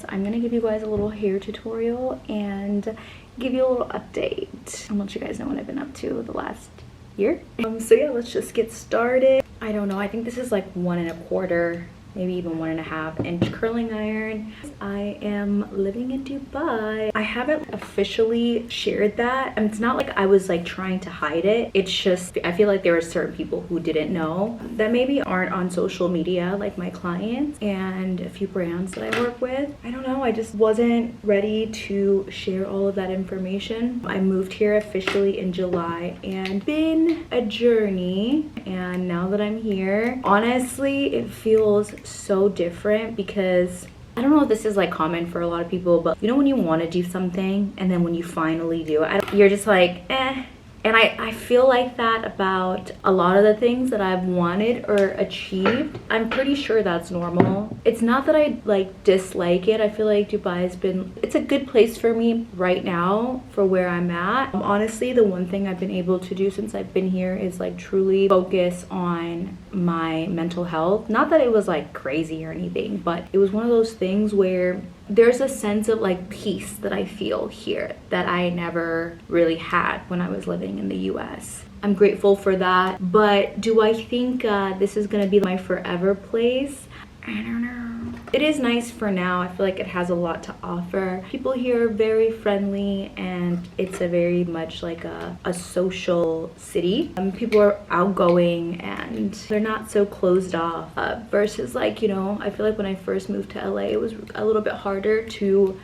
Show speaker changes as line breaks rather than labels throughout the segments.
I'm gonna give you guys a little hair tutorial and give you a little update and let you guys know what I've been up to the last year. So yeah, let's just get started. I don't know, I think this is like 1.25, maybe even 1.5 inch curling iron. I am living in Dubai. I haven't officially shared that, and it's not like I was like trying to hide it. It's just I feel like there are certain people who didn't know that maybe aren't on social media, like my clients and a few brands that I work with. I don't know, I just wasn't ready to share all of that information. I moved here officially in July and been a journey, and now that I'm here, honestly it feels so different because I don't know if this is like common for a lot of people, but you know when you want to do something and then when you finally do it, you're just like eh. And I feel like that about a lot of the things that I've wanted or achieved. I'm pretty sure that's normal. It's not that I like dislike it. I feel like Dubai has been, it's a good place for me right now for where I'm at. Honestly, the one thing I've been able to do since I've been here is like truly focus on my mental health. Not that it was like crazy or anything, but it was one of those things where there's a sense of like peace that I feel here that I never really had when I was living in the US. I'm grateful for that, but do I think this is gonna be my forever place? I don't know. It is nice for now. I feel like it has a lot to offer. People here are very friendly and it's a very much like a social city. People are outgoing and they're not so closed off versus like, you know, I feel like when I first moved to LA, it was a little bit harder to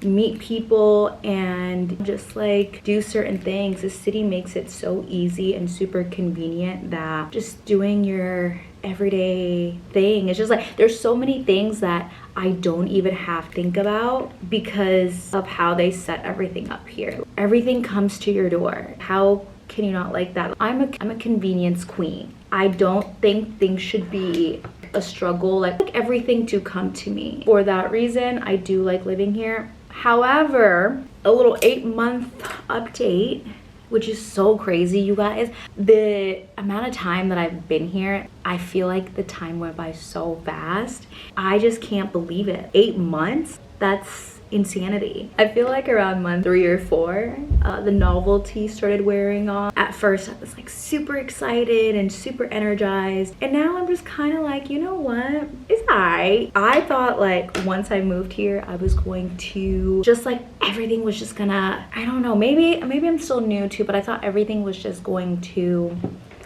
meet people and just like do certain things. The city makes it so easy and super convenient that just doing your everyday thing, it's just like there's so many things that I don't even have to think about because of how they set everything up here. Everything comes to your door. How can you not like that? I'm a convenience queen. I don't think things should be a struggle, like everything to come to me. For that reason, I do like living here. However, a little 8-month update, which is so crazy, you guys. The amount of time that I've been here, I feel like the time went by so fast. I just can't believe it. 8 months? That's insanity. I feel like around month 3 or 4, the novelty started wearing off. At first, I was like super excited and super energized. And now I'm just kind of like, you know what? It's alright. I thought like once I moved here, I was going to just like everything was just gonna, I don't know, maybe I'm still new too, but I thought everything was just going to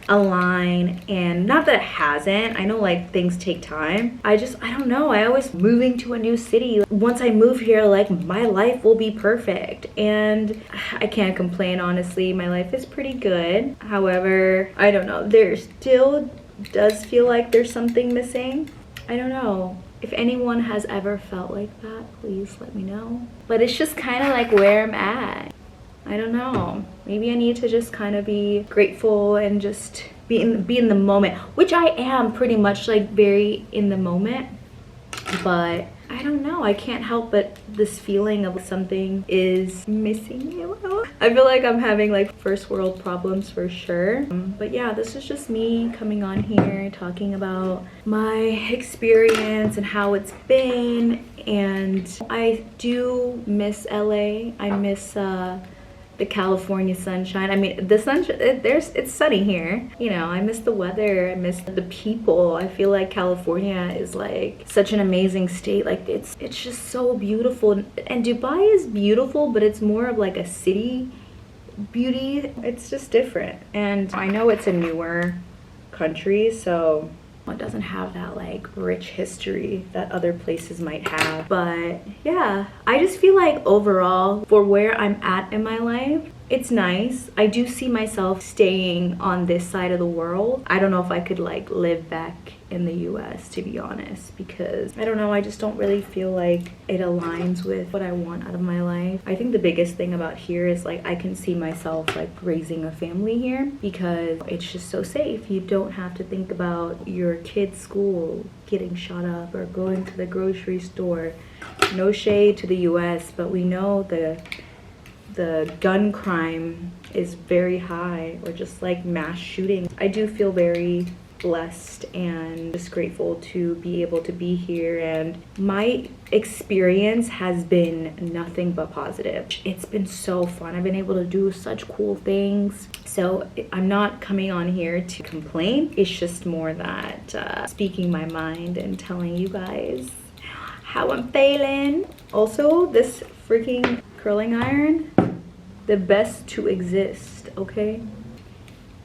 align, and not that it hasn't. I know like things take time. I don't know, I always moving to a new city, once I move here, like my life will be perfect, and I can't complain. Honestly, my life is pretty good. However, I don't know, there still does feel like there's something missing. I don't know. If anyone has ever felt like that, please let me know. But it's just kind of like where I'm at. I don't know. Maybe I need to just kind of be grateful and just be in the moment, which I am pretty much like very in the moment. But I don't know. I can't help but this feeling of something is missing. I feel like I'm having like first world problems for sure. But yeah, this is just me coming on here talking about my experience and how it's been. And I do miss LA. I miss the California sunshine. I mean, the sunshine, it's sunny here. You know, I miss the weather, I miss the people. I feel like California is like such an amazing state. Like it's just so beautiful. And Dubai is beautiful, but it's more of like a city beauty. It's just different. And I know it's a newer country, so it doesn't have that like rich history that other places might have. But yeah, I just feel like overall for where I'm at in my life, it's nice. I do see myself staying on this side of the world. I don't know if I could like live back in the US, to be honest, because I don't know, I just don't really feel like it aligns with what I want out of my life. I think the biggest thing about here is like I can see myself like raising a family here because it's just so safe. You don't have to think about your kid's school getting shot up or going to the grocery store. No shade to the US, but we know the gun crime is very high, or just like mass shootings. I do feel very blessed and just grateful to be able to be here, and my experience has been nothing but positive. It's been so fun. I've been able to do such cool things. So I'm not coming on here to complain. It's just more that speaking my mind and telling you guys how I'm feeling. Also, this freaking curling iron, the best to exist, okay?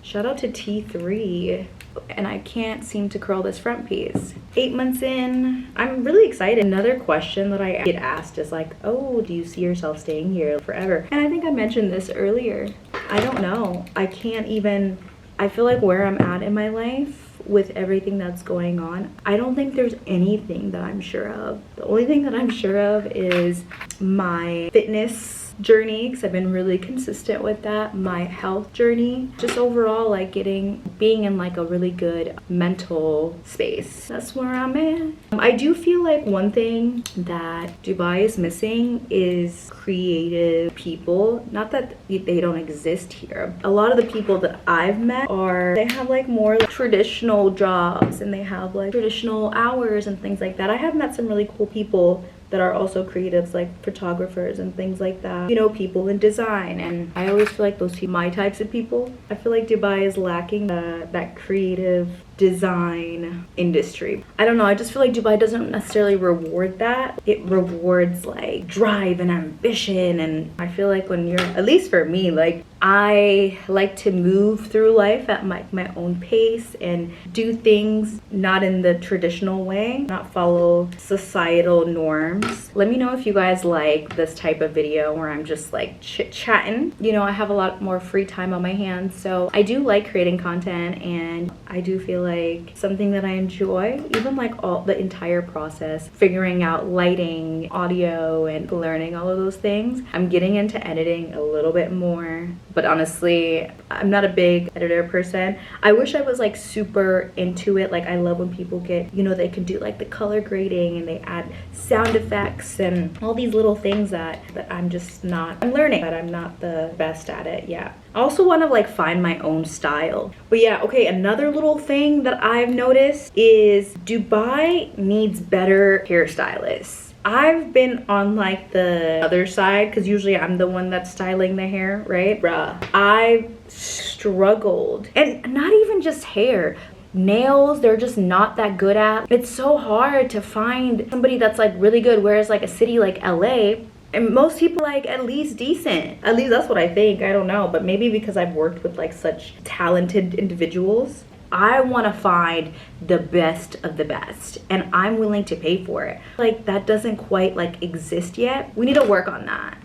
Shout out to T3. And I can't seem to curl this front piece. 8 months in, I'm really excited. Another question that I get asked is like, oh, do you see yourself staying here forever? And I think I mentioned this earlier. I don't know. I feel like where I'm at in my life with everything that's going on, I don't think there's anything that I'm sure of. The only thing that I'm sure of is my fitness journey, because I've been really consistent with that, my health journey, just overall like being in like a really good mental space. That's where I'm at. I do feel like one thing that Dubai is missing is creative people. Not that they don't exist here. A lot of the people that I've met they have like more like traditional jobs, and they have like traditional hours and things like that. I have met some really cool people that are also creatives, like photographers and things like that, you know, people in design. And I always feel like those are my types of people. I feel like Dubai is lacking that creative design industry. I don't know, I just feel like Dubai doesn't necessarily reward that. It rewards like drive and ambition, and I feel like when you're, at least for me, like I like to move through life at my own pace and do things not in the traditional way, not follow societal norms. Let me know if you guys like this type of video where I'm just like chit-chatting. You know, I have a lot more free time on my hands, so I do like creating content, and I do feel like something that I enjoy, even like all the entire process, figuring out lighting, audio, and learning all of those things. I'm getting into editing a little bit more, but honestly, I'm not a big editor person. I wish I was like super into it. Like I love when people get, you know, they can do like the color grading and they add sound effects and all these little things that I'm just not, I'm learning, but I'm not the best at it yet. I also want to like find my own style. But yeah, okay, another little thing that I've noticed is Dubai needs better hairstylists. I've been on like the other side, because usually I'm the one that's styling the hair, right? Bruh, I struggled. And not even just hair. Nails, they're just not that good at. It's so hard to find somebody that's like really good, whereas like a city like LA, and most people like at least decent. At least that's what I think. I don't know, but maybe because I've worked with like such talented individuals, I want to find the best of the best, and I'm willing to pay for it. Like that doesn't quite like exist yet. We need to work on that.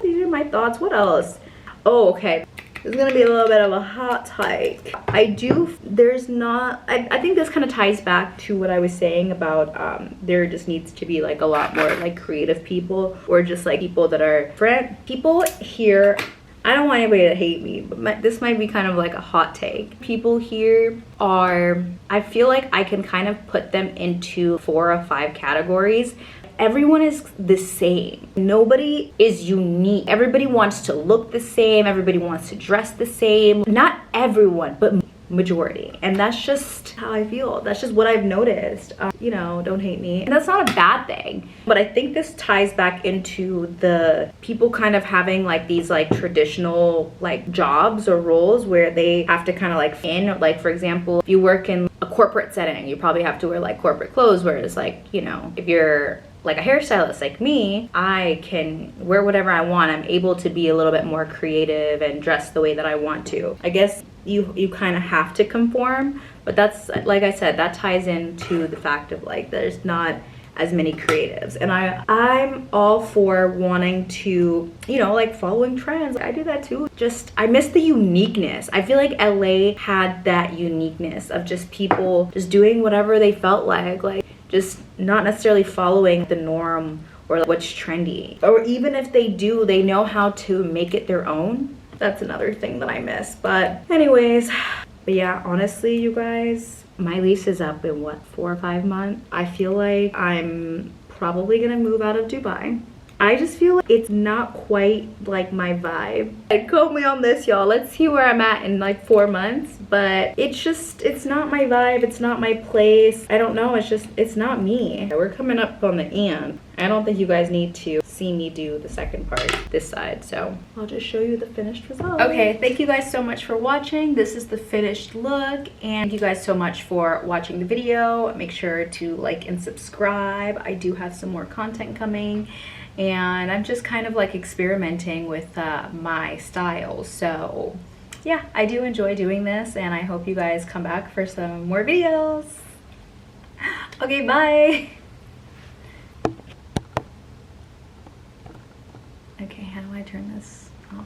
These are my thoughts. What else? Oh, okay. This is gonna be a little bit of a hot take. I think this kind of ties back to what I was saying about there just needs to be like a lot more like creative people, or just like people that are different. People here, I don't want anybody to hate me, but this might be kind of like a hot take. People here are, I feel like I can kind of put them into 4 or 5 categories. Everyone is the same. Nobody is unique. Everybody wants to look the same. Everybody wants to dress the same. Not everyone, but majority. And that's just how I feel. That's just what I've noticed. You know, don't hate me. And that's not a bad thing. But I think this ties back into the people kind of having like these like traditional like jobs or roles where they have to kind of like for example, if you work in a corporate setting, you probably have to wear like corporate clothes, whereas like, you know, if you're like a hairstylist like me, I can wear whatever I want. I'm able to be a little bit more creative and dress the way that I want to. I guess you kind of have to conform, but that's, like I said, that ties into the fact of like there's not as many creatives, and I'm all for wanting to, you know, like following trends. I do that too. Just I miss the uniqueness. I feel like LA had that uniqueness of just people just doing whatever they felt like just not necessarily following the norm or like what's trendy, or even if they do, they know how to make it their own. That's another thing that I miss. But anyways, but yeah, honestly, you guys, my lease is up in what, 4 or 5 months. I feel like I'm probably gonna move out of Dubai. I just feel like it's not quite like my vibe. Like, quote me on this, y'all. Let's see where I'm at in like 4 months. But it's not my vibe. It's not my place. I don't know. It's not me. We're coming up on the end. I don't think you guys need to see me do the second part this side, so I'll just show you the finished result. Okay, thank you guys so much for watching. This is the finished look, and thank you guys so much for watching the video. Make sure to like and subscribe. I do have some more content coming, and I'm just kind of like experimenting with my style. So yeah, I do enjoy doing this, and I hope you guys come back for some more videos. Okay, bye. Okay, how do I turn this off?